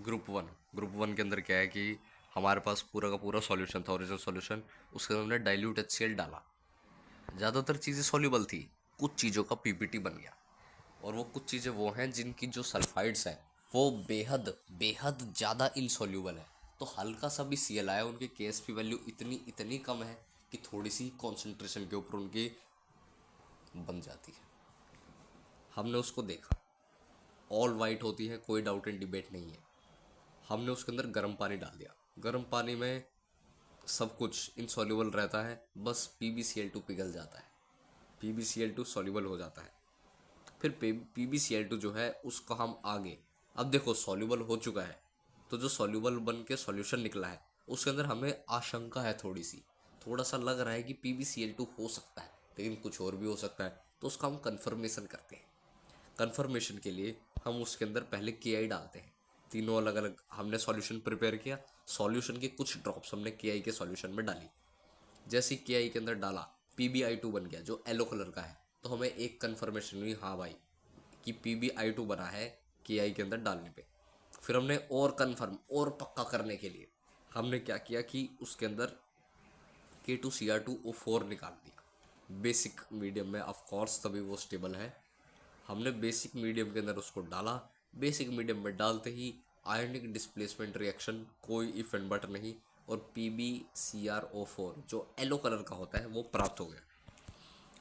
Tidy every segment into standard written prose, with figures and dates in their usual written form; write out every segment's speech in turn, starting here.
Group one के अंदर क्या है कि हमारे पास पूरा का पूरा सॉल्यूशन था, ओरिजिनल सॉल्यूशन। उसके अंदर हमने डाइल्यूट HCl डाला। ज़्यादातर चीज़ें सॉल्यूबल थी, कुछ चीज़ों का पीपीटी बन गया। और वो कुछ चीज़ें वो हैं जिनकी जो सल्फाइड्स हैं वो बेहद बेहद ज़्यादा इनसॉल्यूबल है। तो हल्का सा भी सी एल आया, उनकी KSP वैल्यू इतनी इतनी कम है कि थोड़ी सी कॉन्सेंट्रेशन के ऊपर उनकी बन जाती है। हमने उसको देखा, ऑल वाइट होती है, कोई डाउट एंड डिबेट नहीं है। हमने उसके अंदर गर्म पानी डाल दिया। गर्म पानी में सब कुछ इनसॉल्यूबल रहता है, बस PbCl2 पिघल जाता है, PbCl2 सॉल्यूबल हो जाता है। फिर PbCl2 जो है उसको हम आगे, अब देखो सॉल्यूबल हो चुका है, तो जो सॉल्यूबल बन के सॉल्यूशन निकला है उसके अंदर हमें आशंका है, थोड़ा सा लग रहा है कि PbCl2 हो सकता है, लेकिन कुछ और भी हो सकता है। तो उसका हम कंफर्मेशन करते हैं। कंफर्मेशन के लिए हम उसके अंदर पहले KI डालते हैं। तीनों अलग अलग हमने सॉल्यूशन प्रिपेयर किया, सॉल्यूशन के कुछ ड्रॉप्स हमने KI के सॉल्यूशन में डाली। जैसे KI के अंदर डाला, PbI2 बन गया जो येलो कलर का है, तो हमें एक कंफर्मेशन हुई, हाँ भाई, कि PbI2 बना है KI के अंदर डालने पे। फिर हमने और कंफर्म और पक्का करने के लिए हमने क्या किया कि उसके अंदर K2Cr2O4 निकाल दिया बेसिक मीडियम में, ऑफ कोर्स तभी वो स्टेबल है। हमने बेसिक मीडियम के अंदर उसको डाला। बेसिक मीडियम में डालते ही आयनिक डिस्प्लेसमेंट रिएक्शन, कोई इफ एंड बट नहीं, और PbCrO4 जो येलो कलर का होता है वो प्राप्त हो गया।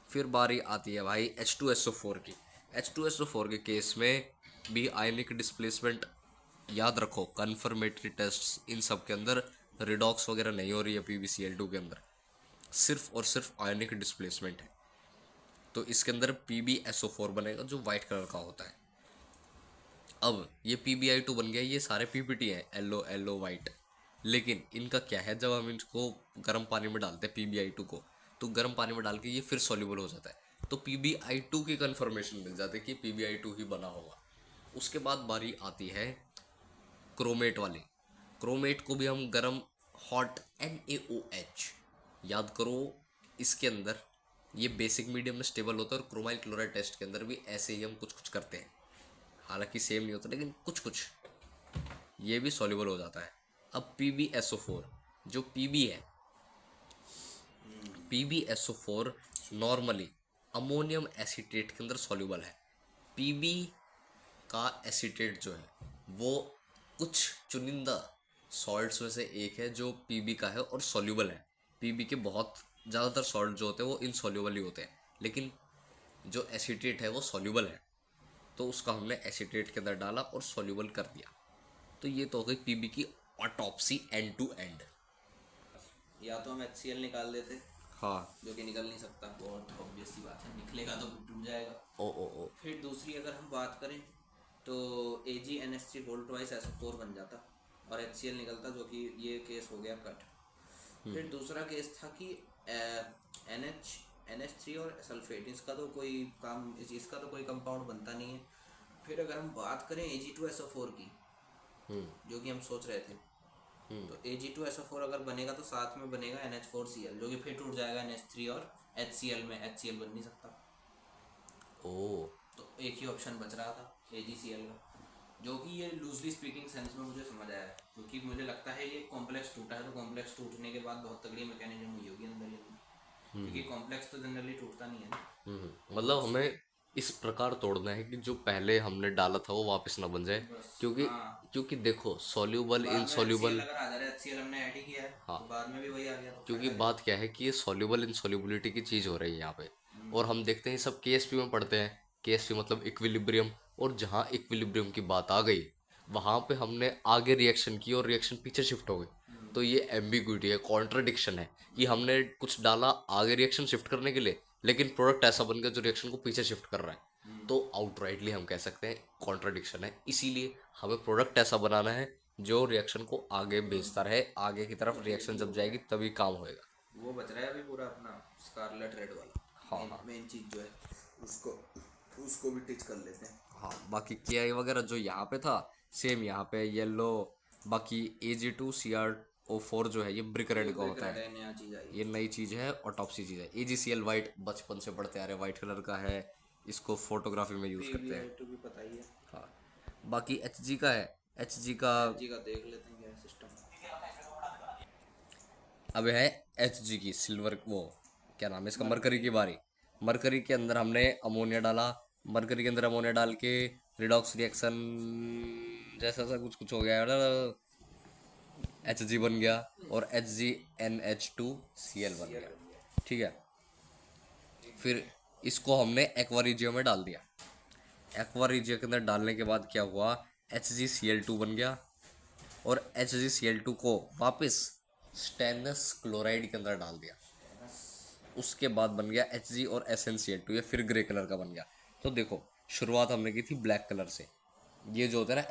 फिर बारी आती है भाई H2SO4 की। H2SO4 के केस में भी आयनिक डिस्प्लेसमेंट, याद रखो कन्फर्मेटरी टेस्ट्स इन सब के अंदर रिडॉक्स वगैरह नहीं हो रही है PbCl2 के अंदर, सिर्फ और सिर्फ आयनिक डिस्प्लेसमेंट है। तो इसके अंदर PbSO4 बनेगा जो वाइट कलर का होता है। अब ये PbI2 बन गया, ये सारे PPT हैं, येलो येलो वाइट। लेकिन इनका क्या है, जब हम इसको गर्म पानी में डालते हैं PbI2 को, तो गर्म पानी में डाल के ये फिर सॉल्यूबल हो जाता है, तो PbI2 की कन्फर्मेशन मिल जाती है कि PbI2 ही बना होगा। उसके बाद बारी आती है क्रोमेट वाली। क्रोमेट को भी हम गर्म, हॉट, NaOH, याद करो। इसके अंदर ये बेसिक मीडियम में स्टेबल होता है, और क्रोमाइल क्लोराइड टेस्ट के अंदर भी ऐसे ही हम कुछ कुछ करते हैं, हालांकि सेम नहीं होता लेकिन कुछ कुछ ये भी सॉल्युबल हो जाता है। अब PbSO4 जो Pb है, PbSO4 नॉर्मली अमोनियम एसीटेट के अंदर सॉल्युबल है। Pb का एसीटेट जो है वो कुछ चुनिंदा सॉल्ट्स में से एक है जो Pb का है और सॉल्युबल है। Pb के बहुत ज़्यादातर सॉल्ट जो होते हैं वो इनसॉल्युबल ही होते हैं, लेकिन जो एसीटेट है वो सॉल्युबल है, तो उसका हमने एसीटेट के अंदर डाला और सॉल्युबल कर दिया। तो ये तो हो गई PB की ऑटोप्सी एंड टू एंड। या तो हम HCl निकाल देते, हाँ। जो कि निकल नहीं सकता, बहुत ऑब्वियस सी बात है, निकलेगा तो टूट जाएगा। ओ ओ ओ फिर दूसरी अगर हम बात करें तो AgNH3 होल ट्वाइस SO4 बन जाता और HCl निकलता, जो कि ये केस हो गया कट। फिर दूसरा केस था कि NH3 और सल्फेट, इसका तो कोई काम, इसका तो कोई कंपाउंड बनता नहीं है। फिर अगर हम बात करें Ag2SO4 की, जो कि हम सोच रहे थे, तो Ag2SO4 अगर बनेगा तो साथ में बनेगा NH4Cl, जो कि फिर टूट जाएगा NH3 और HCl में, HCl बन नहीं सकता। ओ तो एक ही ऑप्शन बच रहा था AgCl का, जो कि ये लूजली स्पीकिंग सेंस में मुझे समझ आया है, क्योंकि मुझे लगता है ये कॉम्प्लेक्स टूटा है, तो कॉम्प्लेक्स टूटने के बाद बहुत तगड़ी मैकेनिज्म हुई होगी अंदर ही अंदर, क्योंकि कॉम्प्लेक्स तो जनरली टूटता नहीं है ना। मतलब हमें इस प्रकार तोड़ना है कि जो पहले हमने डाला था वो वापस ना बन जाए, बस क्योंकि हाँ, क्योंकि देखो सॉल्यूबल बाद में HCl इनसॉल्यूबल। अगर आ जा रहा है, HCl हमने ऐड ही किया है, तो हाँ, बाद में भी वही आ गया, तो क्योंकि फायदा क्या। बात क्या है कि ये सॉल्यूबल इनसॉल्युबिलिटी की चीज़ हो रही है यहाँ पे। और हम देखते हैं सब KSP में पढ़ते हैं, KSP मतलब इक्विलिब्रियम, और जहाँ इक्विलिब्रियम की बात आ गई वहाँ पे हमने आगे रिएक्शन की और रिएक्शन पीछे शिफ्ट हो गई। तो ये एम्बिग्विटी है, कॉन्ट्रडिक्शन है कि हमने कुछ डाला आगे रिएक्शन शिफ्ट करने के लिए, लेकिन प्रोडक्ट ऐसा बन गया जो रिएक्शन को पीछे शिफ्ट कर रहा है। तो आउटराइटली हम कह सकते हैं कॉन्ट्रडिक्शन है। इसीलिए हमें प्रोडक्ट ऐसा बनाना है जो रिएक्शन को आगे भेजता रहे, आगे की तरफ वही रिएक्शन वो जब जाएगी तभी काम होएगा। वो बच रहा है अभी पूरा अपना स्कारलेट रेड वाला, हाँ मेन हाँ मेन चीज़ जो है, उसको उसको भी टिच कर लेते हैं। हाँ। बाकी KI वगैरह जो यहाँ पे था सेम यहाँ पे येलो। बाकी Ag2Cr O4 जो है ये ब्रिक ये रेड का ब्रिक होता रेड है, है, नया चीज़ आई ये है। नई चीज़ है, ऑटोप्सी चीज़ है। AgCl वाइट बचपन से पढ़ते आ रहे, वाइट कलर का है, इसको फोटोग्राफी में यूज़ करते हैं। PbI2 भी पता ही है। हाँ। बाकी HG का है, Hg का जी का देख लेते हैं क्या सिस्टम। अब है Hg की सिल्वर, वो क्या नाम है इसका, मरकरी की बारी। मरकरी के अंदर हमने अमोनिया डाला, मरकरी के अंदर अमोनिया डाल के रिडॉक्स रिएक्शन जैसा सा कुछ कुछ हो गया, Hg बन गया और HgNH2Cl बन गया। ठीक है, फिर इसको हमने एक्वा रिजियो में डाल दिया। एक्वा रिजियो के अंदर डालने के बाद क्या हुआ, HgCl2 बन गया और HgCl2 को वापस स्टेनस क्लोराइड के अंदर डाल दिया। उसके बाद बन गया Hg और SnCl2, ये फिर ग्रे कलर का बन गया। तो देखो, शुरुआत हमने की थी ब्लैक कलर से। ये जो होता है ना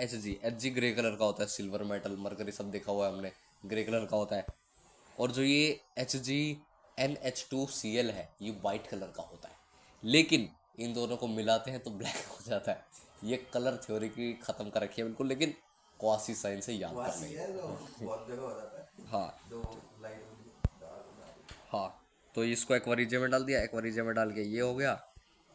Hg ग्रे कलर का होता है, सिल्वर मेटल मरकरी सब देखा हुआ है हमने, ग्रे कलर का होता है। और जो ये HgNH2Cl है, ये वाइट कलर का होता है। लेकिन इन दोनों को मिलाते हैं तो ब्लैक हो जाता है। ये कलर थ्योरी की ख़त्म कर रखी है बिल्कुल, लेकिन क्वासी साइंस से याद कर लेंगे। बहुत जगह हो जाता है। हाँ दो लाइट होती हाँ, तो इसको एक्वारीजे में डाल दिया, एक्वारीजे में डाल के ये हो गया।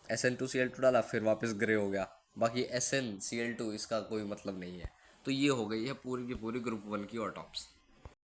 SN2Cl2 डाला, फिर वापस ग्रे हो गया। बाकी SnCl2 इसका कोई मतलब नहीं है। तो ये हो गई है पूरी की पूरी ग्रुप 1 की ऑटॉप्स।